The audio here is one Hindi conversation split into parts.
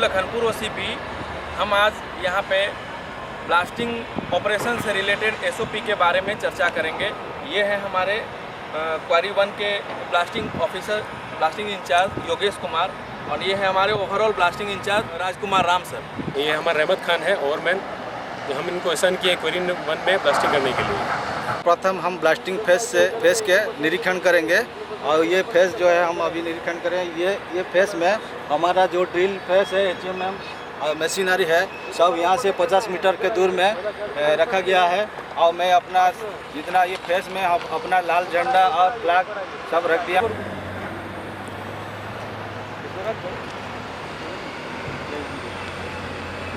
लखनपुर ओसीपी। हम आज यहाँ पे ब्लास्टिंग ऑपरेशन से रिलेटेड एसओपी के बारे में चर्चा करेंगे। ये है हमारे क्वारी 1 के blasting officer, blasting incharge Yogesh Kumar, और ये है हमारे overall blasting incharge Rajkumar Ram sir. ये हमारा रहमत खान है ओवरमैन, जो हम इनको आसान किए क्वारी 1 में ब्लास्टिंग करने के लिए। प्रथम हम ब्लास्टिंग फेस के निरीक्षण करेंगे, और ये फेस जो है हम अभी निरीक्षण करें। ये फेस में हमारा जो ड्रिल फेस है, HMM मशीनरी है, सब यहाँ से 50 मीटर के दूर में रखा गया है। और मैं अपना जितना ये फेस में अपना लाल झंडा और फ्लैग सब रख दिया।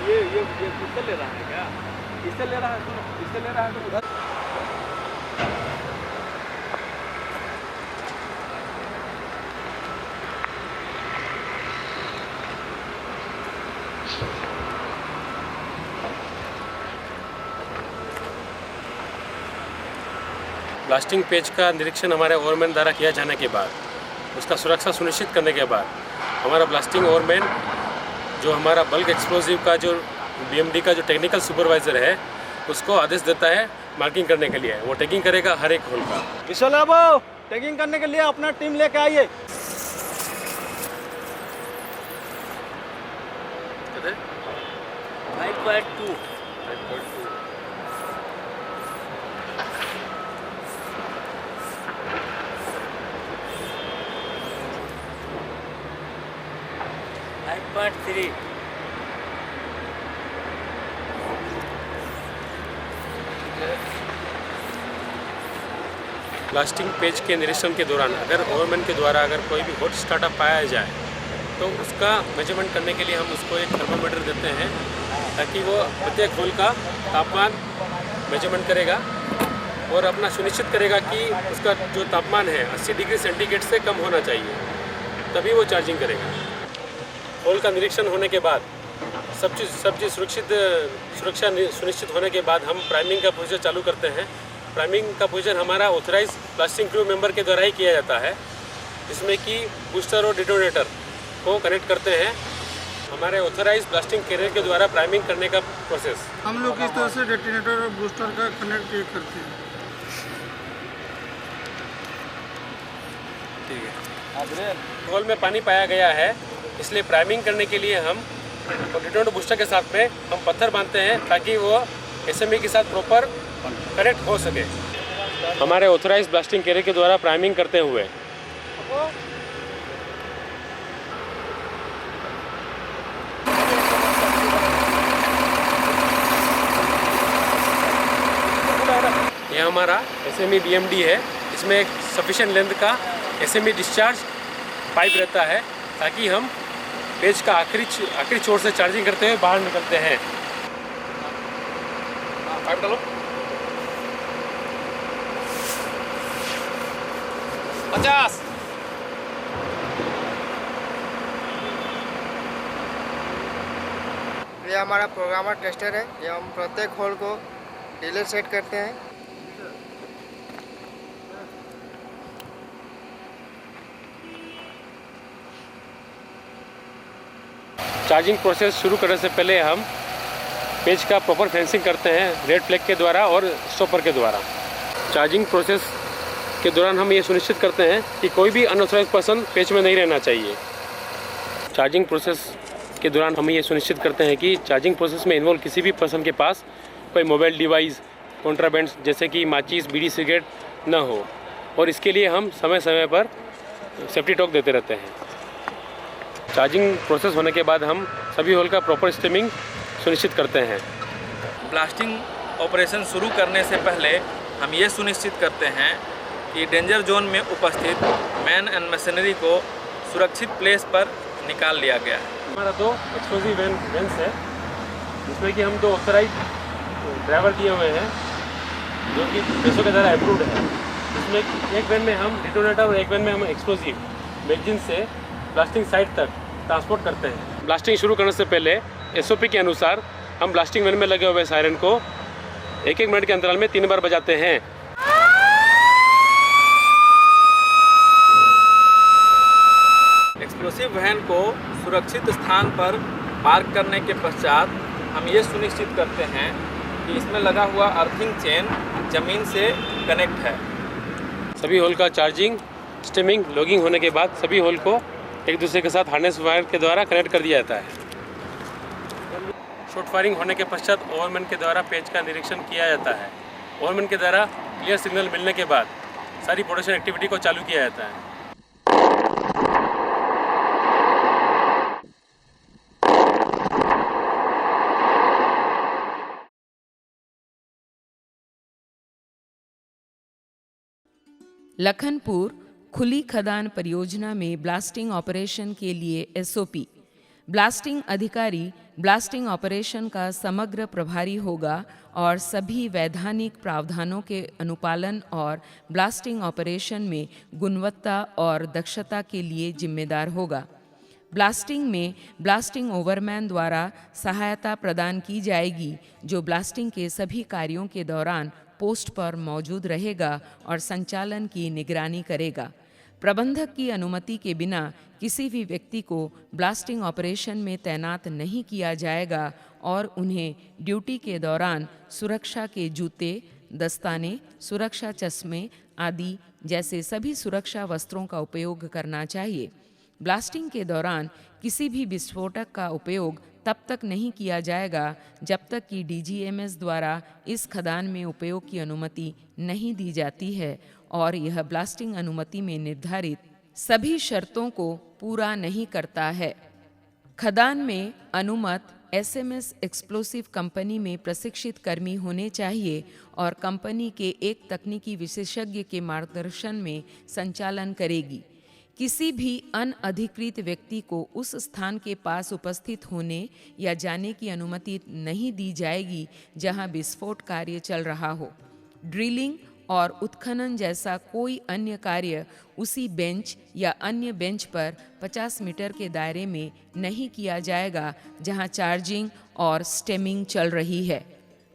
ये किससे ले रहा है क्या? इससे ले रहा है, सुनो, इससे ले रहा है तो उधर। ब्लास्टिंग पेज का निरीक्षण हमारे ओवरमैन द्वारा किया जाने के बाद, उसका सुरक्षा सुनिश्चित करने के बाद, हमारा ब्लास्टिंग ओवरमैन जो हमारा बल्क एक्सप्लोजिव का जो BMD का जो टेक्निकल सुपरवाइज़र है, उसको आदेश देता है मार्किंग करने के लिए। वो टैगिंग करेगा हर एक होल का। विशोला बाबू, टैगिंग करने के लिए अपना टीम लेके आइए। 5.2 5.3 ब्लास्टिंग पेज के निरीक्षण के दौरान अगर ओवरमैन के द्वारा अगर कोई भी हॉट स्टार्टअप पाया जाए, तो उसका मेजरमेंट करने के लिए हम उसको एक थर्मामीटर देते हैं, ताकि वो प्रत्येक होल का तापमान मेजरमेंट करेगा और अपना सुनिश्चित करेगा कि उसका जो तापमान है 80 डिग्री सेंटीग्रेड से कम होना चाहिए, तभी वो चार्जिंग करेगा। होल का निरीक्षण होने के बाद सब चीज़ सुरक्षा सुनिश्चित होने के बाद हम प्राइमिंग का प्रोसीजर चालू करते हैं। प्राइमिंग का प्रोसीजर हमारा ऑथराइज ब्लास्टिंग क्रू मेंबर के द्वारा ही किया जाता है, जिसमें कि बूस्टर और डिटोनेटर को कनेक्ट करते हैं। हमारे ऑथराइज ब्लास्टिंग कैरियर के द्वारा प्राइमिंग करने का प्रोसेस हम लोग इस तरह से डेटोनेटर और बूस्टर का कनेक्ट करते हैं। ठीक है। होल में पानी पाया गया है, इसलिए प्राइमिंग करने के लिए हम डिटोनेटर बूस्टर के साथ में हम पत्थर बांधते हैं, ताकि वो SME के साथ प्रॉपर कनेक्ट हो सके। हमारे ऑथराइज ब्लास्टिंग कैरियर के द्वारा प्राइमिंग करते हुए यह हमारा SME BMD है। इसमें एक सफिशिएंट लेंथ का SME डिस्चार्ज पाइप रहता है, ताकि हम पेज का आखिरी छोर से चार्जिंग करते हुए बाहर निकलते हैं। पाइप डालो। 50। ये हमारा प्रोग्रामर टेस्टर है। ये हम प्रत्येक होल को डिले सेट करते हैं। चार्जिंग प्रोसेस शुरू करने से पहले हम पेज का प्रॉपर फेंसिंग करते हैं रेड फ्लैग के द्वारा और स्टॉपर के द्वारा। चार्जिंग प्रोसेस के दौरान हम ये सुनिश्चित करते हैं कि कोई भी अनऑथराइज्ड पर्सन पेज में नहीं रहना चाहिए। चार्जिंग प्रोसेस के दौरान हम ये सुनिश्चित करते हैं कि चार्जिंग प्रोसेस में इन्वॉल्व किसी भी पर्सन के पास कोई मोबाइल डिवाइस, कॉन्ट्राबैंड जैसे कि माचिस, बीड़ी, सिगरेट न हो, और इसके लिए हम समय समय पर सेफ्टी टॉक देते रहते हैं। चार्जिंग प्रोसेस होने के बाद हम सभी होल का प्रॉपर स्टीमिंग सुनिश्चित करते हैं। ब्लास्टिंग ऑपरेशन शुरू करने से पहले हम ये सुनिश्चित करते हैं कि डेंजर जोन में उपस्थित मैन एंड मशीनरी को सुरक्षित प्लेस पर निकाल लिया गया है। हमारा 2 एक्सप्लोजिव वैन्स है, जिसमें कि हम 2 ऑथराइज ड्राइवर दिए हुए हैं, जो कि पैसों के द्वारा अप्रूव्ड है। इसमें एक वैन में हम डिटोनेटर और एक वैन में हम एक्सप्लोजिव मैगजीन से ब्लास्टिंग साइट तक ट्रांसपोर्ट करते हैं। ब्लास्टिंग शुरू करने से पहले SOP के अनुसार हम ब्लास्टिंग वैन में लगे हुए सायरन को 1-1 मिनट के अंतराल में 3 बार बजाते हैं। एक्सप्लोसिव वैन को सुरक्षित स्थान पर मार्क करने के पश्चात हम ये सुनिश्चित करते हैं कि इसमें लगा हुआ अर्थिंग चेन ज़मीन से कनेक्ट है। सभी होल का चार्जिंग, स्टेमिंग, लॉगिंग होने के बाद सभी होल को एक दूसरे के साथ हार्नेस वायर के द्वारा कनेक्ट कर दिया जाता है। शॉर्ट फायरिंग होने के पश्चात ओवरमैन के द्वारा पेज का निरीक्षण किया जाता है। ओवरमैन के द्वारा क्लियर सिग्नल मिलने के बाद सारी प्रोडक्शन एक्टिविटी को चालू किया जाता है। लखनपुर खुली खदान परियोजना में ब्लास्टिंग ऑपरेशन के लिए एसओपी। ब्लास्टिंग अधिकारी ब्लास्टिंग ऑपरेशन का समग्र प्रभारी होगा और सभी वैधानिक प्रावधानों के अनुपालन और ब्लास्टिंग ऑपरेशन में गुणवत्ता और दक्षता के लिए जिम्मेदार होगा। ब्लास्टिंग में ब्लास्टिंग ओवरमैन द्वारा सहायता प्रदान की जाएगी, जो ब्लास्टिंग के सभी कार्यों के दौरान पोस्ट पर मौजूद रहेगा और संचालन की निगरानी करेगा। प्रबंधक की अनुमति के बिना किसी भी व्यक्ति को ब्लास्टिंग ऑपरेशन में तैनात नहीं किया जाएगा और उन्हें ड्यूटी के दौरान सुरक्षा के जूते, दस्ताने, सुरक्षा चश्मे आदि जैसे सभी सुरक्षा वस्त्रों का उपयोग करना चाहिए। ब्लास्टिंग के दौरान किसी भी विस्फोटक का उपयोग तब तक नहीं किया जाएगा जब तक कि डीजीएमएस द्वारा इस खदान में उपयोग की अनुमति नहीं दी जाती है और यह ब्लास्टिंग अनुमति में निर्धारित सभी शर्तों को पूरा नहीं करता है। खदान में अनुमत एसएमएस एक्सप्लोसिव कंपनी में प्रशिक्षित कर्मी होने चाहिए और कंपनी के एक तकनीकी विशेषज्ञ के मार्गदर्शन में संचालन करेगी। किसी भी अनअधिकृत व्यक्ति को उस स्थान के पास उपस्थित होने या जाने की अनुमति नहीं दी जाएगी जहां विस्फोट कार्य चल रहा हो। ड्रिलिंग और उत्खनन जैसा कोई अन्य कार्य उसी बेंच या अन्य बेंच पर 50 मीटर के दायरे में नहीं किया जाएगा जहां चार्जिंग और स्टेमिंग चल रही है।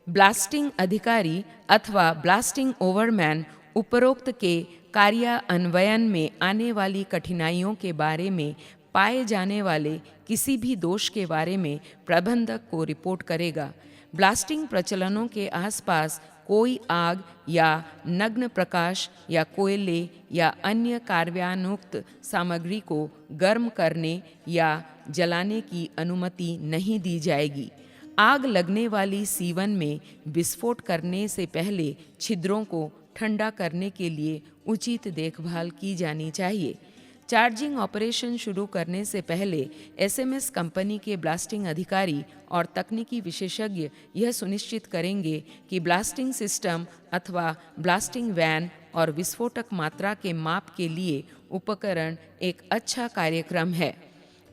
ब्लास्टिंग अधिकारी अथवा ब्लास्टिंग ओवरमैन उपरोक्त के कार्यान्वयन में आने वाली कठिनाइयों के बारे में पाए जाने वाले किसी भी दोष के बारे में प्रबंधक को रिपोर्ट करेगा। ब्लास्टिंग प्रचलनों के आसपास कोई आग या नग्न प्रकाश या कोयले या अन्य कार्यान्वयन सामग्री को गर्म करने या जलाने की अनुमति नहीं दी जाएगी। आग लगने वाली सीवन में विस्फोट करने से पहले छिद्रों को ठंडा करने के लिए उचित देखभाल की जानी चाहिए। चार्जिंग ऑपरेशन शुरू करने से पहले एसएमएस कंपनी के ब्लास्टिंग अधिकारी और तकनीकी विशेषज्ञ यह सुनिश्चित करेंगे कि ब्लास्टिंग सिस्टम अथवा ब्लास्टिंग वैन और विस्फोटक मात्रा के माप के लिए उपकरण एक अच्छा कार्यक्रम है।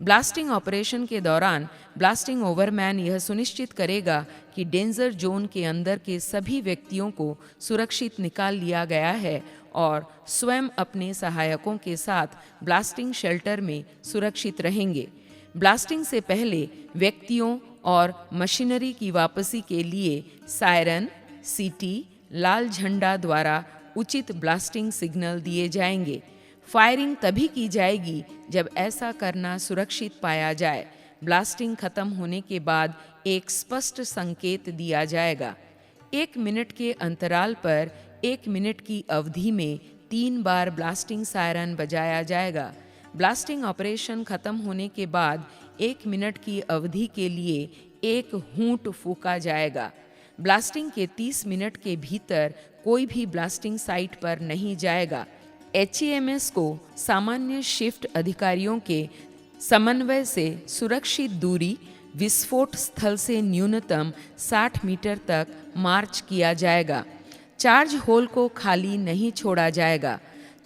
ब्लास्टिंग ऑपरेशन के दौरान ब्लास्टिंग ओवरमैन यह सुनिश्चित करेगा कि डेंजर जोन के अंदर के सभी व्यक्तियों को सुरक्षित निकाल लिया गया है और स्वयं अपने सहायकों के साथ ब्लास्टिंग शेल्टर में सुरक्षित रहेंगे। ब्लास्टिंग से पहले व्यक्तियों और मशीनरी की वापसी के लिए सायरन, सीटी, लाल झंडा द्वारा उचित ब्लास्टिंग सिग्नल दिए जाएंगे। फायरिंग तभी की जाएगी जब ऐसा करना सुरक्षित पाया जाए। ब्लास्टिंग खत्म होने के बाद एक स्पष्ट संकेत दिया जाएगा। 1 मिनट के अंतराल पर 1 मिनट की अवधि में 3 बार ब्लास्टिंग सायरन बजाया जाएगा। ब्लास्टिंग ऑपरेशन खत्म होने के बाद 1 मिनट की अवधि के लिए एक हूंट फूंका जाएगा। ब्लास्टिंग के 30 मिनट के भीतर कोई भी ब्लास्टिंग साइट पर नहीं जाएगा। एचईएमएस को सामान्य शिफ्ट अधिकारियों के समन्वय से सुरक्षित दूरी विस्फोट स्थल से न्यूनतम 60 मीटर तक मार्च किया जाएगा। चार्ज होल को खाली नहीं छोड़ा जाएगा।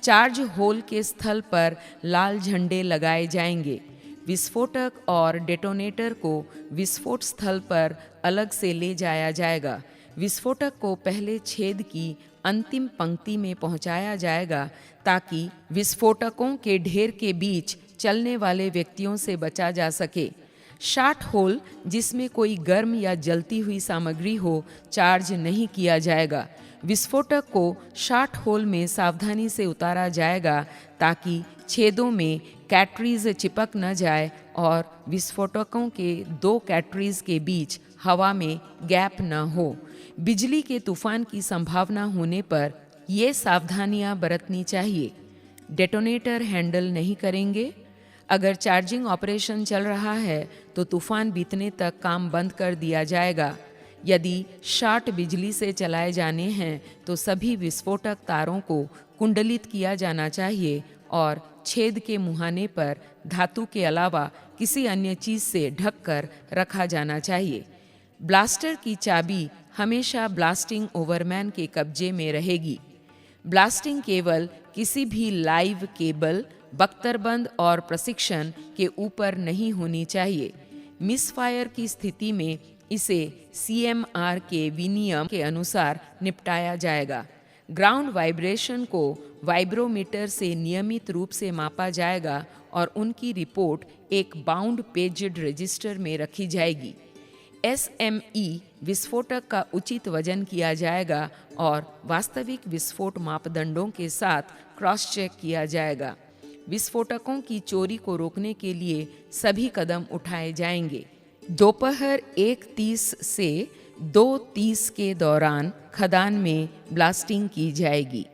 चार्ज होल के स्थल पर लाल झंडे लगाए जाएंगे। विस्फोटक और डेटोनेटर को विस्फोट स्थल पर अलग से ले जाया जाएगा। विस्फोटक को पहले छेद की अंतिम पंक्ति में पहुंचाया जाएगा ताकि विस्फोटकों के ढेर के बीच चलने वाले व्यक्तियों से बचा जा सके। शॉट होल जिसमें कोई गर्म या जलती हुई सामग्री हो चार्ज नहीं किया जाएगा। विस्फोटक को शॉट होल में सावधानी से उतारा जाएगा ताकि छेदों में कैटरीज चिपक न जाए और विस्फोटकों के 2 कैटरीज के बीच हवा में गैप न हो। बिजली के तूफान की संभावना होने पर ये सावधानियां बरतनी चाहिए। डेटोनेटर हैंडल नहीं करेंगे। अगर चार्जिंग ऑपरेशन चल रहा है तो तूफान बीतने तक काम बंद कर दिया जाएगा। यदि शॉर्ट बिजली से चलाए जाने हैं तो सभी विस्फोटक तारों को कुंडलित किया जाना चाहिए और छेद के मुहाने पर धातु के अलावा किसी अन्य चीज से ढककर रखा जाना चाहिए। ब्लास्टर की चाबी हमेशा ब्लास्टिंग ओवरमैन के कब्जे में रहेगी। ब्लास्टिंग केवल किसी भी लाइव केबल, बख्तरबंद और प्रशिक्षण के ऊपर नहीं होनी चाहिए। मिसफायर की स्थिति में इसे CMR के विनियम के अनुसार निपटाया जाएगा। ग्राउंड वाइब्रेशन को वाइब्रोमीटर से नियमित रूप से मापा जाएगा और उनकी रिपोर्ट एक बाउंड पेजेड रजिस्टर में रखी जाएगी। SME विस्फोटक का उचित वजन किया जाएगा और वास्तविक विस्फोट मापदंडों के साथ क्रॉस चेक किया जाएगा। विस्फोटकों की चोरी को रोकने के लिए सभी कदम उठाए जाएंगे। दोपहर 1:30 से 2:30 के दौरान खदान में ब्लास्टिंग की जाएगी।